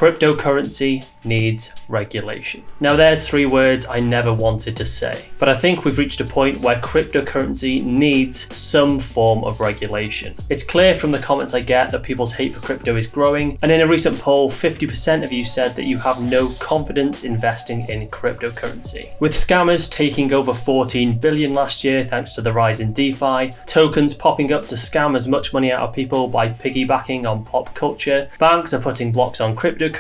Cryptocurrency needs regulation. Now there's 3 words I never wanted to say, but I think we've reached a point where cryptocurrency needs some form of regulation. It's clear from the comments I get that people's hate for crypto is growing, and in a recent poll, 50% of you said that you have no confidence investing in cryptocurrency. With scammers taking over 14 billion last year thanks to the rise in DeFi, tokens popping up to scam as much money out of people by piggybacking on pop culture, banks are putting blocks on cryptocurrency,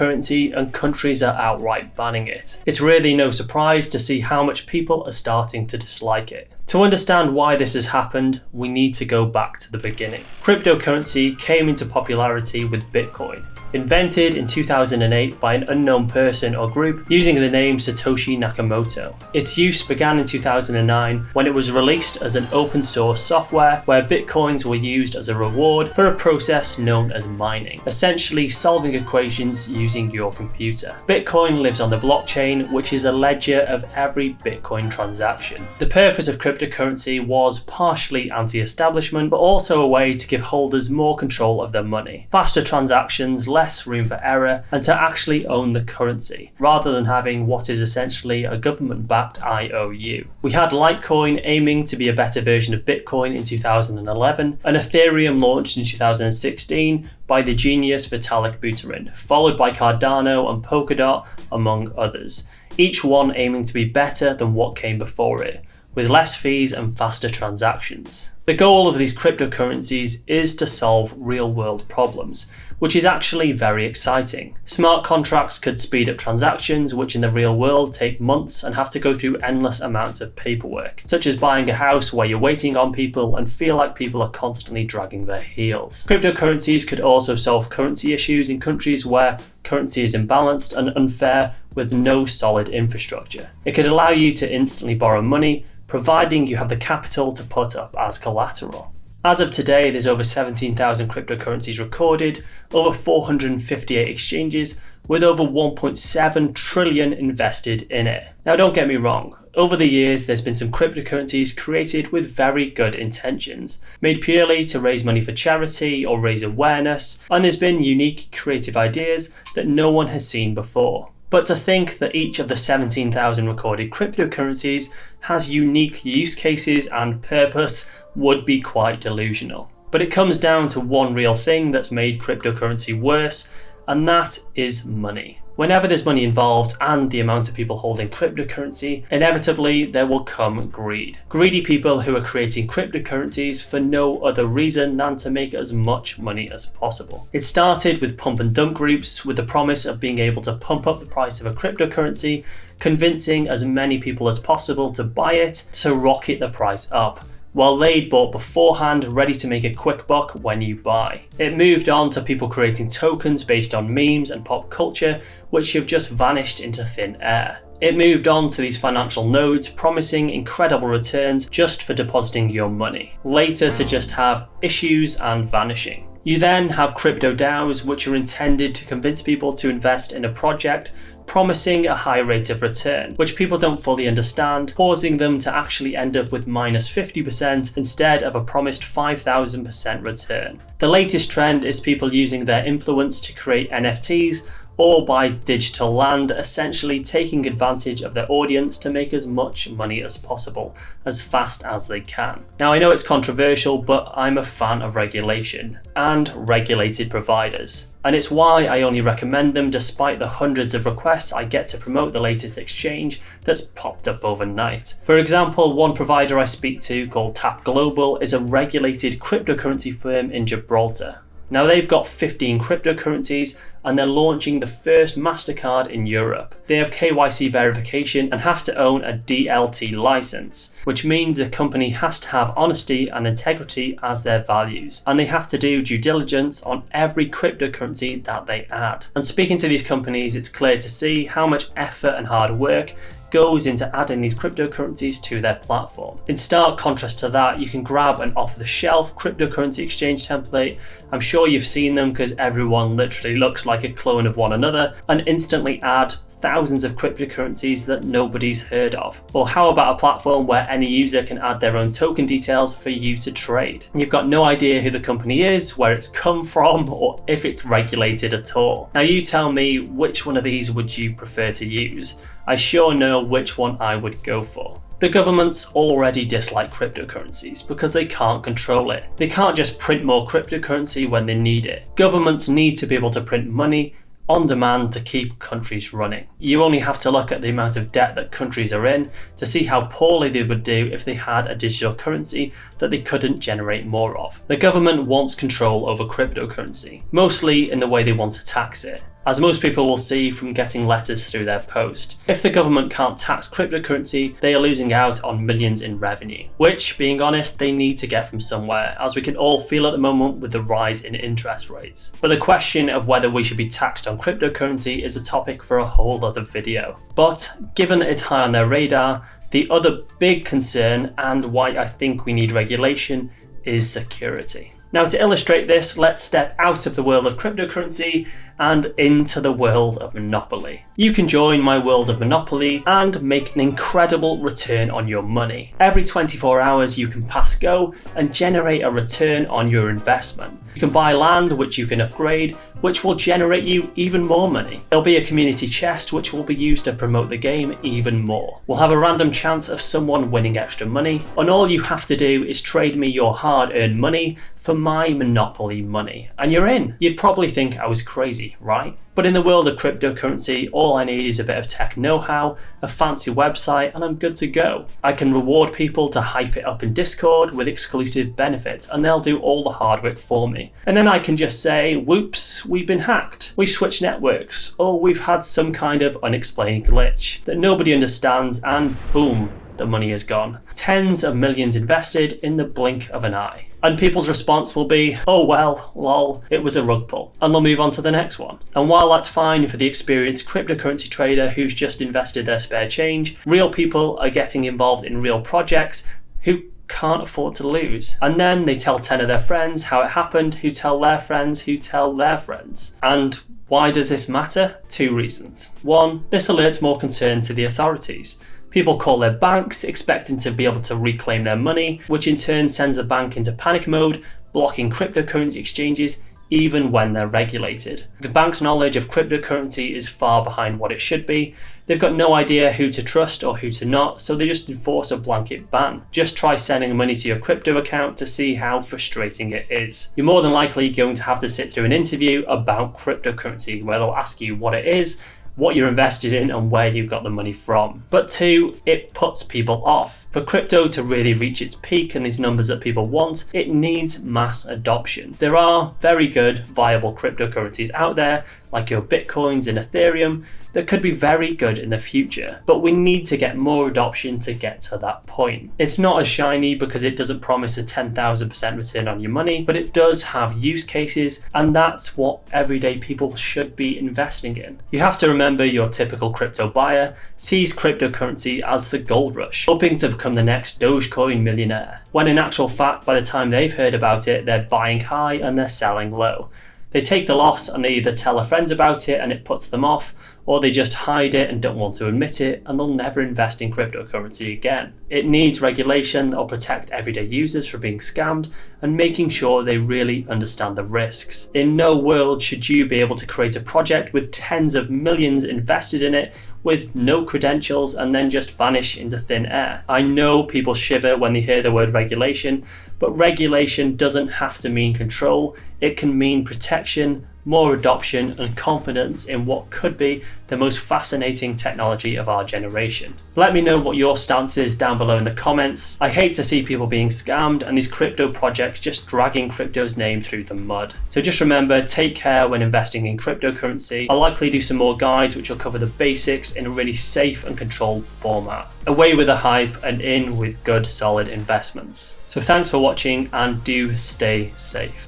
and countries are outright banning it. It's really no surprise to see how much people are starting to dislike it. To understand why this has happened, we need to go back to the beginning. Cryptocurrency came into popularity with Bitcoin. Invented in 2008 by an unknown person or group using the name Satoshi Nakamoto. Its use began in 2009 when it was released as an open source software where bitcoins were used as a reward for a process known as mining, essentially solving equations using your computer. Bitcoin lives on the blockchain, which is a ledger of every Bitcoin transaction. The purpose of cryptocurrency was partially anti-establishment, but also a way to give holders more control of their money, faster transactions, less room for error, and to actually own the currency, rather than having what is essentially a government-backed IOU. We had Litecoin aiming to be a better version of Bitcoin in 2011, and Ethereum launched in 2016 by the genius Vitalik Buterin, followed by Cardano and Polkadot, among others, each one aiming to be better than what came before it, with less fees and faster transactions. The goal of these cryptocurrencies is to solve real-world problems, which is actually very exciting. Smart contracts could speed up transactions, which in the real world take months and have to go through endless amounts of paperwork, such as buying a house where you're waiting on people and feel like people are constantly dragging their heels. Cryptocurrencies could also solve currency issues in countries where currency is imbalanced and unfair with no solid infrastructure. It could allow you to instantly borrow money, providing you have the capital to put up as collateral. As of today, there's over 17,000 cryptocurrencies recorded, over 458 exchanges, with over 1.7 trillion invested in it. Now don't get me wrong, over the years there's been some cryptocurrencies created with very good intentions, made purely to raise money for charity or raise awareness, and there's been unique creative ideas that no one has seen before. But to think that each of the 17,000 recorded cryptocurrencies has unique use cases and purpose would be quite delusional. But it comes down to one real thing that's made cryptocurrency worse, and that is money. Whenever there's money involved and the amount of people holding cryptocurrency, inevitably there will come greed. Greedy people who are creating cryptocurrencies for no other reason than to make as much money as possible. It started with pump and dump groups with the promise of being able to pump up the price of a cryptocurrency, convincing as many people as possible to buy it to rocket the price up, while they'd bought beforehand, ready to make a quick buck when you buy. It moved on to people creating tokens based on memes and pop culture, which have just vanished into thin air. It moved on to these financial nodes promising incredible returns just for depositing your money, later to just have issues and vanishing. You then have crypto DAOs, which are intended to convince people to invest in a project promising a high rate of return, which people don't fully understand, causing them to actually end up with minus 50% instead of a promised 5,000% return. The latest trend is people using their influence to create NFTs or buy digital land, essentially taking advantage of their audience to make as much money as possible, as fast as they can. Now I know it's controversial, but I'm a fan of regulation and regulated providers. And it's why I only recommend them despite the hundreds of requests I get to promote the latest exchange that's popped up overnight. For example, one provider I speak to called Tap Global is a regulated cryptocurrency firm in Gibraltar. Now they've got 15 cryptocurrencies and they're launching the first MasterCard in Europe. They have KYC verification and have to own a DLT license, which means the company has to have honesty and integrity as their values, and they have to do due diligence on every cryptocurrency that they add. And speaking to these companies, it's clear to see how much effort and hard work goes into adding these cryptocurrencies to their platform. In stark contrast to that, you can grab an off-the-shelf cryptocurrency exchange template. I'm sure you've seen them because everyone literally looks like a clone of one another, and instantly add thousands of cryptocurrencies that nobody's heard of. Or how about a platform where any user can add their own token details for you to trade? You've got no idea who the company is, where it's come from, or if it's regulated at all. Now you tell me, which one of these would you prefer to use? I sure know which one I would go for. The governments already dislike cryptocurrencies because they can't control it. They can't just print more cryptocurrency when they need it. Governments need to be able to print money on demand to keep countries running. You only have to look at the amount of debt that countries are in to see how poorly they would do if they had a digital currency that they couldn't generate more of. The government wants control over cryptocurrency, mostly in the way they want to tax it, as most people will see from getting letters through their post. If the government can't tax cryptocurrency, they are losing out on millions in revenue, which, being honest, they need to get from somewhere, as we can all feel at the moment with the rise in interest rates. But the question of whether we should be taxed on cryptocurrency is a topic for a whole other video. But given that it's high on their radar, the other big concern, and why I think we need regulation, is security. Now, to illustrate this, let's step out of the world of cryptocurrency and into the world of Monopoly. You can join my world of Monopoly and make an incredible return on your money. Every 24 hours you can pass go and generate a return on your investment. You can buy land which you can upgrade, which will generate you even more money. There'll be a community chest which will be used to promote the game even more. We'll have a random chance of someone winning extra money, and all you have to do is trade me your hard-earned money for my Monopoly money, and you're in. You'd probably think I was crazy, right? But in the world of cryptocurrency, all I need is a bit of tech know-how, a fancy website, and I'm good to go. I can reward people to hype it up in Discord with exclusive benefits, and they'll do all the hard work for me. And then I can just say, whoops, we've been hacked, we've switched networks, or we've had some kind of unexplained glitch that nobody understands, and boom, the money is gone. Tens of millions invested in the blink of an eye. And people's response will be, oh well, lol, it was a rug pull. And they'll move on to the next one. And while that's fine for the experienced cryptocurrency trader who's just invested their spare change, real people are getting involved in real projects who can't afford to lose. And then they tell 10 of their friends how it happened, who tell their friends, who tell their friends. And why does this matter? 2 reasons. 1, this alerts more concern to the authorities. People call their banks, expecting to be able to reclaim their money, which in turn sends the bank into panic mode, blocking cryptocurrency exchanges even when they're regulated. The bank's knowledge of cryptocurrency is far behind what it should be. They've got no idea who to trust or who to not, so they just enforce a blanket ban. Just try sending money to your crypto account to see how frustrating it is. You're more than likely going to have to sit through an interview about cryptocurrency where they'll ask you what it is, what you're invested in, and where you got the money from. But 2, it puts people off. For crypto to really reach its peak and these numbers that people want, it needs mass adoption. There are very good, viable cryptocurrencies out there, like your Bitcoins and Ethereum, that could be very good in the future, but we need to get more adoption to get to that point. It's not as shiny because it doesn't promise a 10,000% return on your money, but it does have use cases, and that's what everyday people should be investing in. You have to remember your typical crypto buyer sees cryptocurrency as the gold rush, hoping to become the next Dogecoin millionaire, when in actual fact, by the time they've heard about it, they're buying high and they're selling low. They take the loss and they either tell their friends about it and it puts them off, or they just hide it and don't want to admit it, and they'll never invest in cryptocurrency again. It needs regulation that will protect everyday users from being scammed and making sure they really understand the risks. In no world should you be able to create a project with tens of millions invested in it with no credentials and then just vanish into thin air. I know people shiver when they hear the word regulation, but regulation doesn't have to mean control. It can mean protection, more adoption, and confidence in what could be the most fascinating technology of our generation. Let me know what your stance is down below in the comments. I hate to see people being scammed and these crypto projects just dragging crypto's name through the mud. So just remember, take care when investing in cryptocurrency. I'll likely do some more guides which will cover the basics in a really safe and controlled format. Away with the hype and in with good solid investments. So thanks for watching and do stay safe.